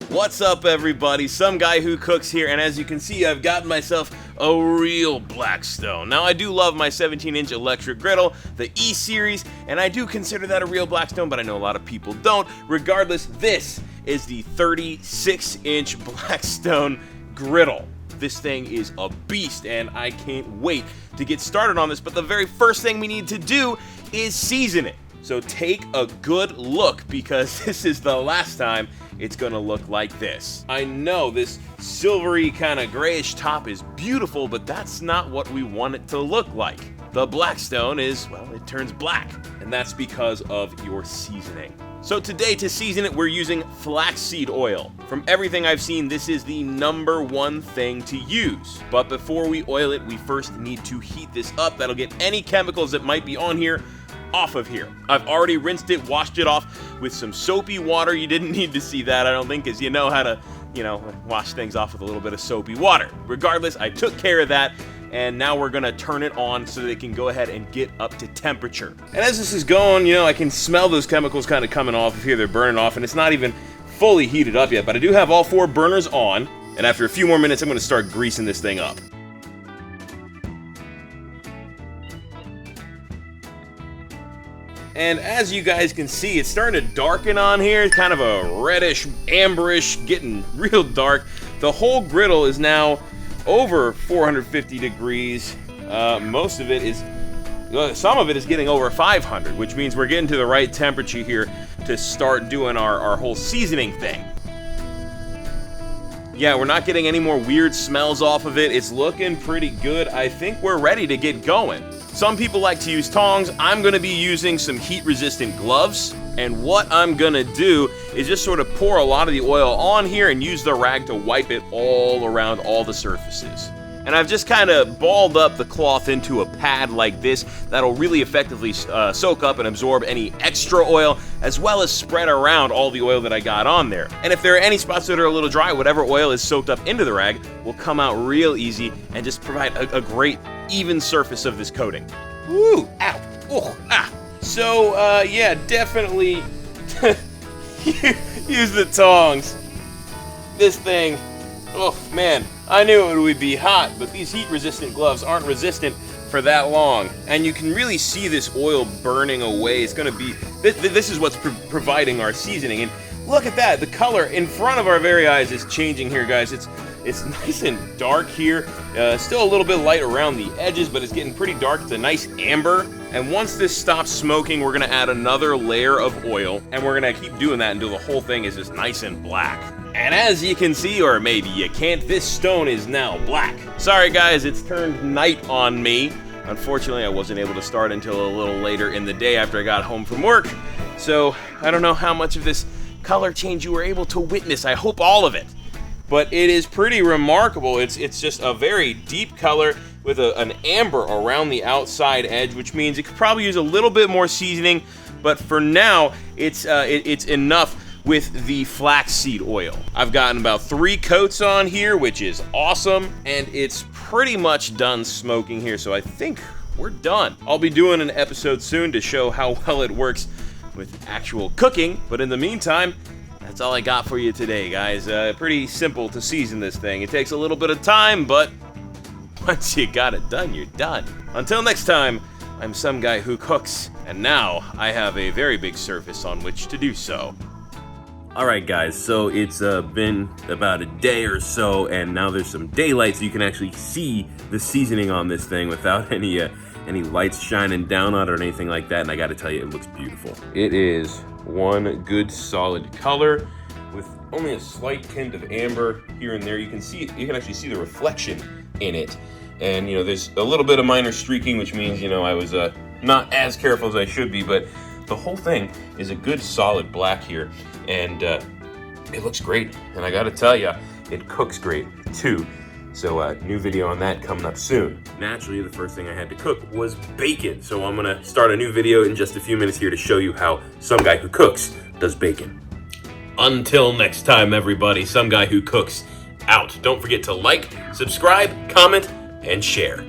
What's up, everybody? Some guy who cooks here, and as you can see, I've gotten myself a real Blackstone. Now, I do love my 17-inch electric griddle, the E-Series, and I do consider that a real Blackstone, but I know a lot of people don't. Regardless, this is the 36-inch Blackstone griddle. This thing is a beast, and I can't wait to get started on this, but the very first thing we need to do is season it. So take a good look, because this is the last time it's gonna look like this. I know this silvery kind of grayish top is beautiful, but that's not what we want it to look like. The Blackstone is, well, it turns black, and that's because of your seasoning. So today, to season it, we're using flaxseed oil. From everything I've seen, this is the #1 thing to use. But before we oil it, we first need to heat this up. That'll get any chemicals that might be on here off of here. I've already rinsed it, washed it off with some soapy water. You didn't need to see that, I don't think, because you know how to, wash things off with a little bit of soapy water. Regardless, I took care of that, and now we're gonna turn it on so that it can go ahead and get up to temperature. And as this is going, I can smell those chemicals kind of coming off of here. They're burning off, and it's not even fully heated up yet, but I do have all 4 burners on, and after a few more minutes, I'm gonna start greasing this thing up. And as you guys can see, it's starting to darken on here. It's kind of a reddish, amberish, getting real dark. The whole griddle is now over 450 degrees. Most of it is, some of it is getting over 500, which means we're getting to the right temperature here to start doing our whole seasoning thing. Yeah, we're not getting any more weird smells off of it. It's looking pretty good. I think we're ready to get going. Some people like to use tongs. I'm gonna be using some heat-resistant gloves. And what I'm gonna do is just sort of pour a lot of the oil on here and use the rag to wipe it all around all the surfaces. And I've just kind of balled up the cloth into a pad like this that'll really effectively soak up and absorb any extra oil, as well as spread around all the oil that I got on there. And if there are any spots that are a little dry, whatever oil is soaked up into the rag will come out real easy and just provide a great even surface of this coating. Woo! Ow! Oh! Ah! So, yeah, definitely use the tongs. This thing, oh man, I knew it would be hot, but these heat-resistant gloves aren't resistant for that long. And you can really see this oil burning away. It's gonna be, this is what's providing our seasoning. And look at that, the color in front of our very eyes is changing here, guys. It's nice and dark here. Still a little bit light around the edges, but it's getting pretty dark. It's a nice amber. And once this stops smoking, we're gonna add another layer of oil, and we're gonna keep doing that until the whole thing is just nice and black. And as you can see, or maybe you can't, this stone is now black. Sorry guys, it's turned night on me. Unfortunately, I wasn't able to start until a little later in the day after I got home from work. So I don't know how much of this color change you were able to witness. I hope all of it. But it is pretty remarkable. It's just a very deep color with an amber around the outside edge, which means it could probably use a little bit more seasoning, but for now, it's enough with the flaxseed oil. I've gotten about 3 coats on here, which is awesome, and it's pretty much done smoking here, so I think we're done. I'll be doing an episode soon to show how well it works with actual cooking, but in the meantime, that's all I got for you today, guys. Pretty simple to season this thing. It takes a little bit of time, but once you got it done, you're done. Until next time, I'm some guy who cooks, and now I have a very big surface on which to do so. Alright guys, so it's been about a day or so, and now there's some daylight so you can actually see the seasoning on this thing without any lights shining down on it or anything like that, and I gotta tell you, it looks beautiful. It is one good solid color with only a slight tint of amber here and there. You can actually see the reflection in it, and there's a little bit of minor streaking, which means I was not as careful as I should be, but the whole thing is a good solid black here, and it looks great, and I gotta tell you, it cooks great too. So new video on that coming up soon. Naturally, the first thing I had to cook was bacon. So I'm gonna start a new video in just a few minutes here to show you how some guy who cooks does bacon. Until next time, everybody, some guy who cooks out. Don't forget to like, subscribe, comment, and share.